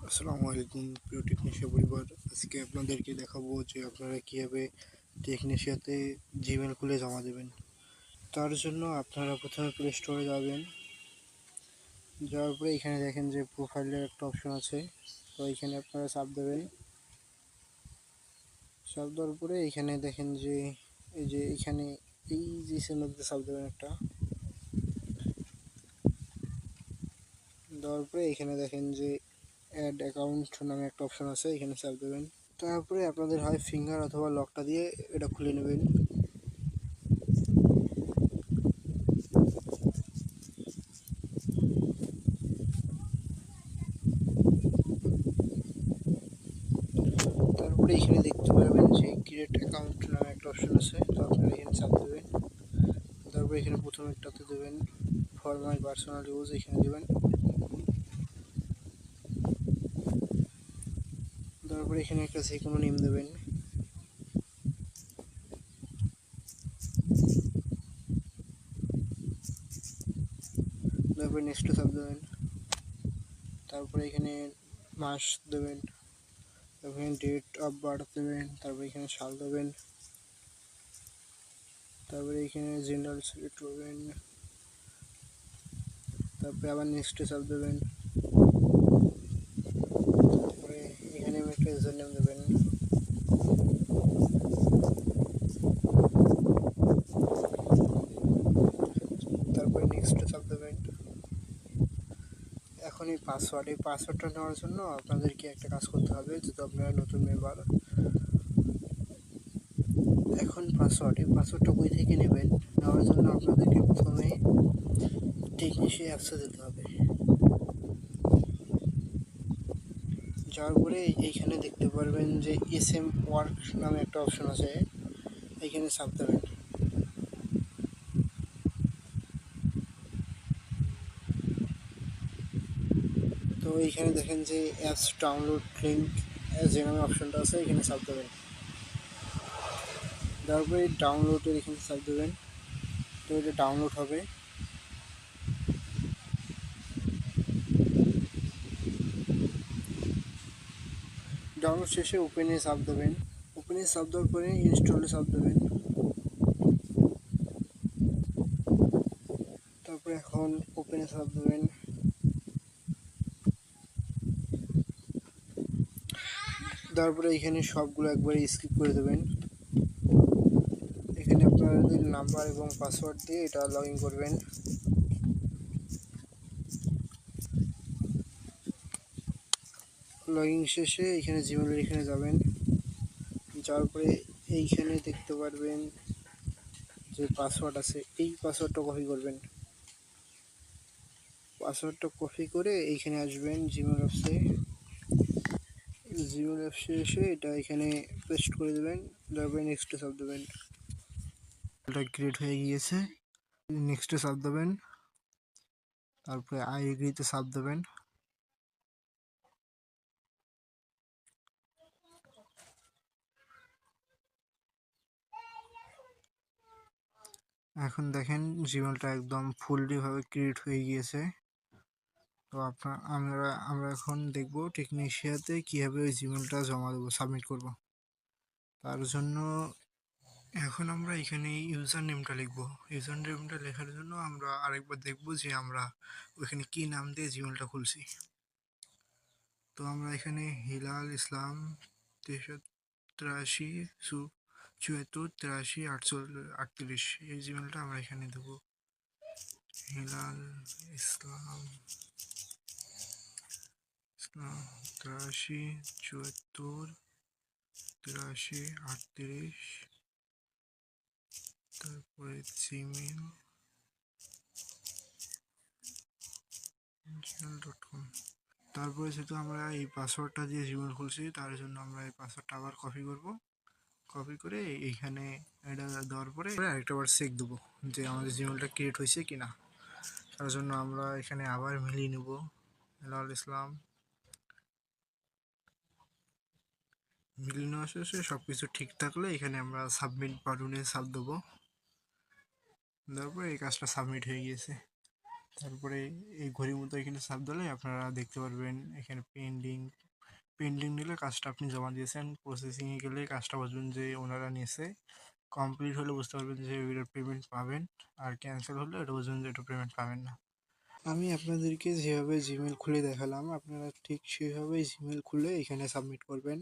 আসসালামু আলাইকুম প্রিয় টেকনিশিয়া পরিবার। আজকে আপনাদেরকে দেখাবো যে আপনারা কীভাবে টেকনিশিয়াতে জিমেল খুলে জমা দেবেন। তার জন্য আপনারা প্রথমে প্লে স্টোরে যাবেন। যাওয়ার পরে এখানে দেখেন যে প্রোফাইলের একটা অপশন আছে, তো এখানে আপনারা চাপ দেবেন। চাপ দেওয়ার পরে এখানে দেখেন যে এখানে এই জিনিসের মধ্যে চাপ দেবেন একটা। দেওয়ার পরে এখানে দেখেন যে অ্যাড অ্যাকাউন্ট নামে একটা অপশন আছে, এখানে চাপ দেবেন। তারপরে আপনাদের হয় ফিঙ্গার অথবা লকটা দিয়ে এটা খুলে নেবেন। তারপরে এখানে দেখতে পারবেন যে ক্রিয়েট অ্যাকাউন্ট নামে একটা অপশন আছে, তো আপনারা এখানে চাপ দেবেন। তারপরে এখানে প্রথম একটাতে দেবেন ফর মাই পার্সোনাল ইউজ, এখানে দেবেন। তারপরে এখানে একটা যে কোনো নেম দেবেন। তারপরে নেক্সটে চাপ দেবেন। তারপরে এখানে মাস দেবেন। তারপরে ডেট অফ বার্থ দেবেন। তারপরে এখানে সাল দেবেন। তারপরে এখানে জেন্ডার সিলেক্ট করবেন। তারপরে আবার নেক্সটে চাপ দেবেন। তারপরে এখানে একটা ইউজার নেম দেবেন। তারপরে নেক্সটে চাপ দেবেন। এখন এই পাসওয়ার্ডটা নেওয়ার জন্য আপনাদেরকে একটা কাজ করতে হবে, যেহেতু আপনারা নতুন মেম্বার। এখন পাসওয়ার্ডটা কই থেকে নেবেন? নেওয়ার জন্য আপনাদেরকে প্রথমে টেকনিশিয়া অ্যাপসে যেতে হবে। যাওয়ার পরে এইখানে দেখতে পারবেন যে SM ওয়ার্ক নামে একটা অপশন আছে, এইখানে চাপ দেবেন। তো এইখানে দেখেন যে অ্যাপস ডাউনলোড লিঙ্ক যে নামে অপশনটা আছে, এখানে চাপ দেবেন। তারপরে ডাউনলোডের এখানে চাপ দেবেন। তো এটা ডাউনলোড হবে। ডাউনলোড শেষে ওপেনে চাপ দেবেন। ওপেনে চাপ দেওয়ার পরে ইনস্টলে চাপ দেবেন। তারপরে এখন ওপেনে চাপ দেবেন। তারপরে এখানে সবগুলো একবারে স্কিপ করে দেবেন। এখানে আপনাদের নাম্বার এবং পাসওয়ার্ড দিয়ে এটা লগ ইন করবেন। লগ ইন শেষে এখানে জিমেলের এখানে যাবেন। যাওয়ার পরে এইখানে দেখতে পারবেন যে পাসওয়ার্ড আছে, এই পাসওয়ার্ডটা কপি করবেন। পাসওয়ার্ডটা কপি করে এইখানে আসবেন জিমেল অ্যাপসে। জিমেল অ্যাপসে এসে এটা এখানে পেস্ট করে দেবেন। তারপরে নেক্সটে চাপ দেবেন। এটা ক্রিয়েট হয়ে গিয়েছে। নেক্সটে চাপ দেবেন। তারপরে আই এগ্রিতে চাপ দেবেন। এখন দেখেন জিমেলটা একদম ফুললি ভাবে ক্রিয়েট হয়ে গিয়েছে। তো আমরা এখন দেখব টেকনিশিয়াতে কীভাবে ওই জিমেলটা জমা দেবো, সাবমিট করব। তার জন্য এখন আমরা এখানে ইউজার নেমটা লিখব। ইউজার নেমটা লেখার জন্য আমরা আরেকবার দেখব যে আমরা ওইখানে কি নাম দিয়ে জিমেলটা খুলছি। তো আমরা এখানে হিলাল ইসলাম 83 74 83 38 এই জিমেলটা আমরা এখানে দেবো। হিলাল ইসলাম 83 74 83 38, তারপরে gmail.com। তারপরে যেহেতু আমরা এই পাসওয়ার্ডটা দিয়ে জিমেল খুলছি, তার জন্য আমরা এই পাসওয়ার্ডটা আবার কপি করব। কপি করে এইখানে এটা দেওয়ার পরে আরেকটা বার চেক দেবো যে আমাদের জিমেলটা ক্রিয়েট হয়েছে কিনা। তার জন্য আমরা এখানে আবার মিলিয়ে নেব হেলাল ইসলাম। মিলিয়ে নেওয়া শেষে সব কিছু ঠিক থাকলে এখানে আমরা সাবমিট বাটনে চাপ দেবো। দেওয়ার পরে এই কাজটা সাবমিট হয়ে গিয়েছে। তারপরে এই ঘড়ির মতো এখানে চাপ দিলে আপনারা দেখতে পারবেন এখানে পেন্ডিং। পেন্ডিং নিলে কাজটা আপনি জমা দিয়েছেন, প্রসেসিংয়ে গেলে কাজটা বুঝবেন যে ওনারা নিয়েছে, কমপ্লিট হলে বুঝতে পারবেন যে এটার পেমেন্ট পাবেন, আর ক্যান্সেল হলে এটা বুঝবেন যে এটা পেমেন্ট পাবেন না। আমি আপনাদেরকে যেভাবে জিমেল খুলে দেখালাম আপনারা ঠিক সেভাবেই জিমেল খুলে এখানে সাবমিট করবেন।